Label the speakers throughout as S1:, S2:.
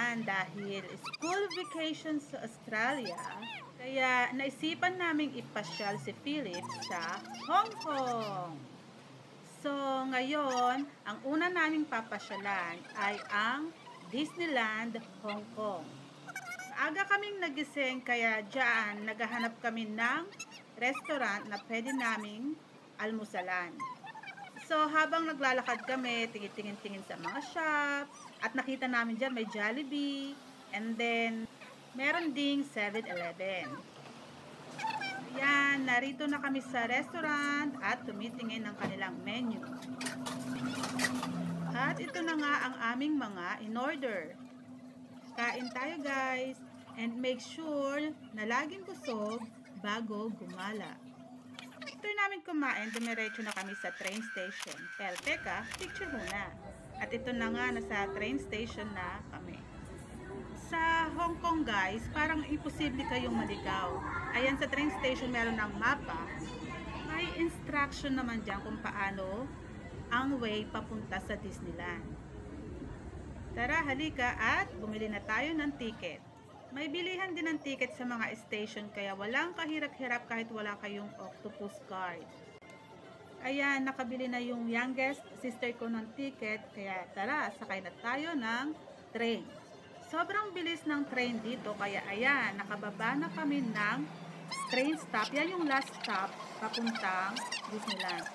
S1: Disneyland dahil school vacation sa Australia. Kaya naisipan naming ipasyal si Philip sa Hong Kong. So ngayon, ang una naming papasyalan ay ang Disneyland Hong Kong. Aga kaming nagising kaya dyan naghahanap kami ng restaurant na pwede naming almusalan. So habang naglalakad kami, tingin-tingin sa mga shop at nakita namin dyan may Jollibee and then meron ding 7-Eleven. Yan, narito na kami sa restaurant at tumitingin ng kanilang menu. At ito na nga ang aming mga in-order. Kain tayo guys and make sure na laging busog bago gumala. After namin kumain, dumiretso na kami sa train station. Pero teka, picture muna. At ito na nga, nasa train station na kami. Sa Hong Kong guys, parang imposible kayong maligaw. Ayan sa train station meron ng mapa. May instruction naman dyan kung paano ang way papunta sa Disneyland. Tara, halika at bumili na tayo ng ticket. May bilihan din ng ticket sa mga station kaya walang kahirap-hirap kahit wala kayong octopus card. Ayan, nakabili na yung youngest sister ko ng ticket kaya tara, sakay na tayo ng train. Sobrang bilis ng train dito kaya ayan, nakababa na kami ng train stop. Yan yung last stop papuntang Disneyland.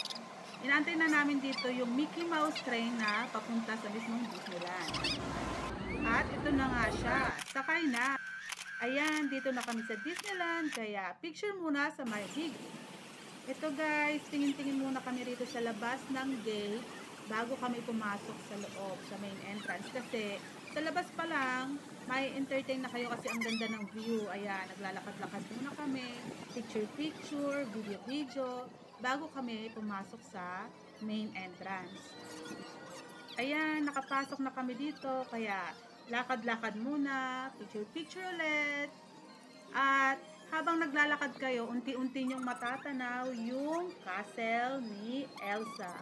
S1: Inantay na namin dito yung Mickey Mouse train na papunta sa mismong Disneyland. At ito na nga siya, sakay na. Ayan, dito na kami sa Disneyland, kaya picture muna sa my big. Ito guys, tingin-tingin muna kami rito sa labas ng gate bago kami pumasok sa loob, sa main entrance. Kasi sa labas pa lang, may entertain na kayo kasi ang ganda ng view. Ayan, naglalakad-lakad muna kami, picture-picture, video-video, bago kami pumasok sa main entrance. Ayan, nakapasok na kami dito, kaya lakad-lakad muna, picture-picture ulit. At habang naglalakad kayo, unti-unti nyong matatanaw yung castle ni Elsa.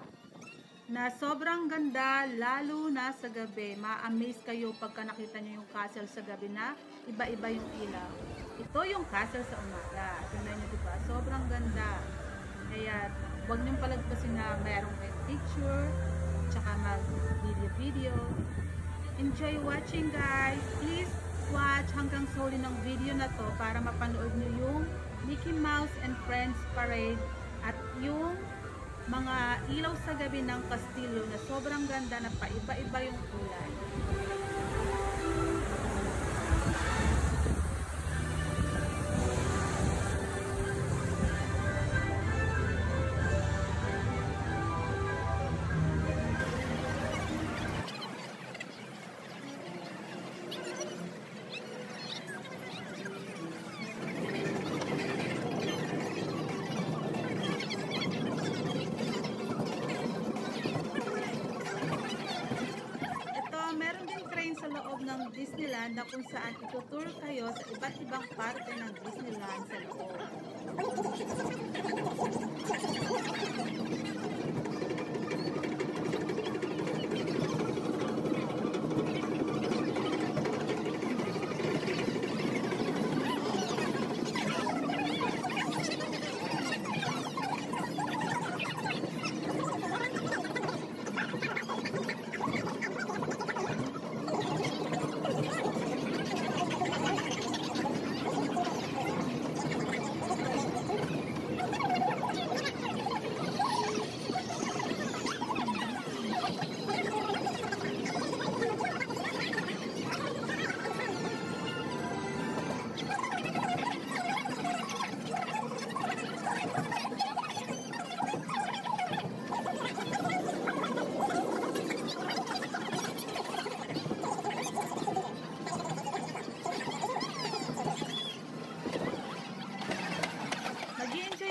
S1: Na sobrang ganda, lalo na sa gabi. Ma-amaze kayo pagka nakita nyo yung castle sa gabi na iba-iba yung ilaw. Ito yung castle sa umaga. Tingnan nyo diba? Sobrang ganda. Kaya huwag nyong palagpasin na mayroong picture, tsaka mag-video-video. Enjoy watching guys. Please watch hanggang sa huli ng video na to para mapanood nyo yung Mickey Mouse and Friends Parade at yung mga ilaw sa gabi ng kastilyo na sobrang ganda na paiba-iba yung kulay. Ng Disneyland na kung saan itutour kayo sa iba't ibang parte ng Disneyland sa loob.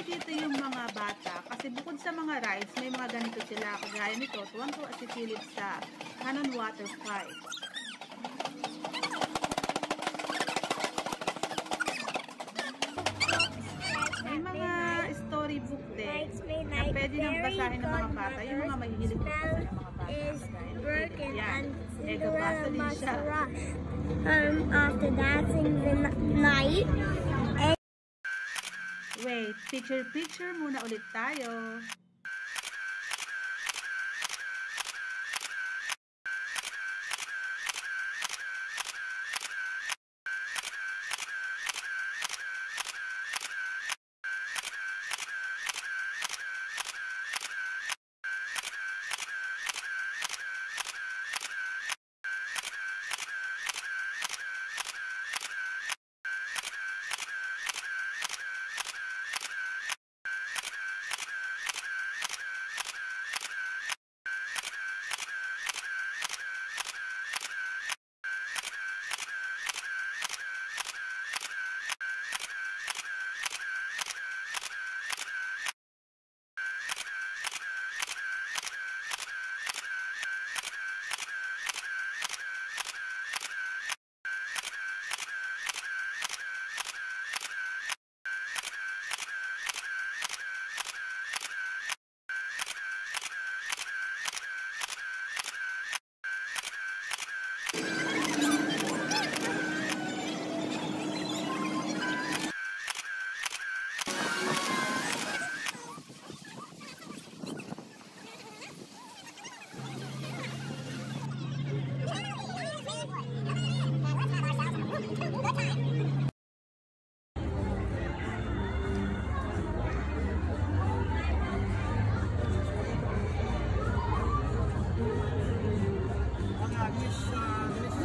S1: Dito yung mga bata kasi bukod sa mga rides may mga ganito sila kagaya nito, tuwang-tuwa si Philip sa Cannon Water Fight. May mga storybook din na pwede nang basahin ng mga bata, yung mga mahihilig magbasa ng mga bata. Yan, mega basa din siya.
S2: after dancing the night. And
S1: Wait, picture muna ulit tayo.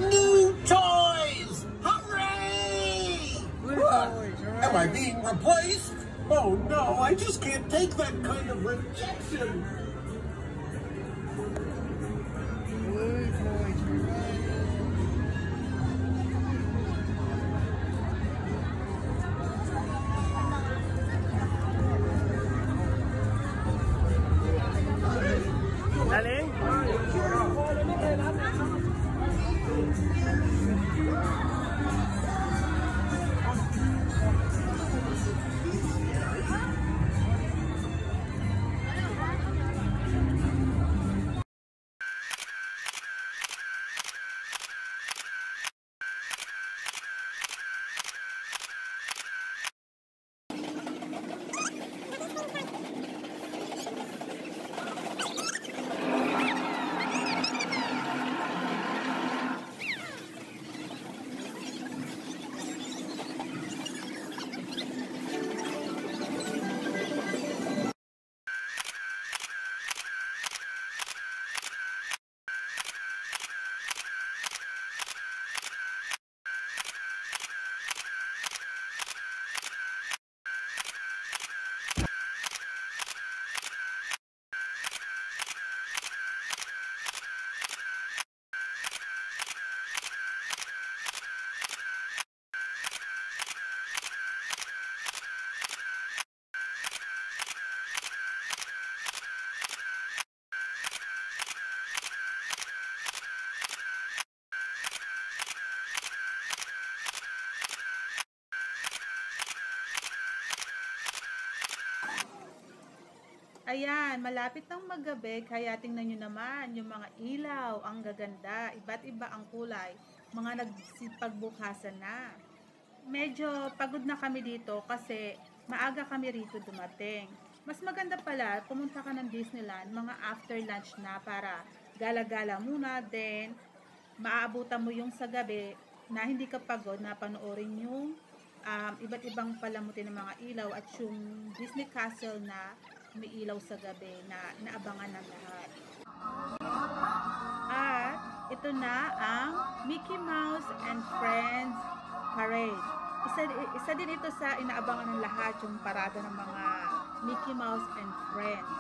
S3: New toys! Hooray! Am I being replaced? Oh no, I just can't take that kind of rejection.
S1: Ayan, malapit ng maggabi, kaya tingnan nyo naman yung mga ilaw, ang gaganda, iba't iba ang kulay, mga nagsipagbukasan na. Medyo pagod na kami dito kasi maaga kami rito dumating. Mas maganda pala, pumunta ka ng Disneyland, mga after lunch na para gala-gala muna, then maaabutan mo yung sa gabi na hindi ka pagod na panoorin yung iba't ibang palamuti ng mga ilaw at yung Disney Castle na may ilaw sa gabi na naabangan ng lahat. At ito na ang Mickey Mouse and Friends Parade. Isa din ito sa inaabangan ng lahat, yung parada ng mga Mickey Mouse and Friends.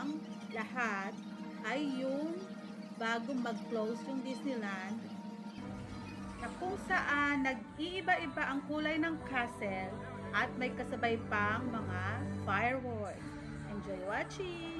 S1: ang lahat ay yung bago mag-close yung Disneyland, na kung saan nag-iiba-iba ang kulay ng castle at may kasabay pang mga fireworks. Enjoy watching!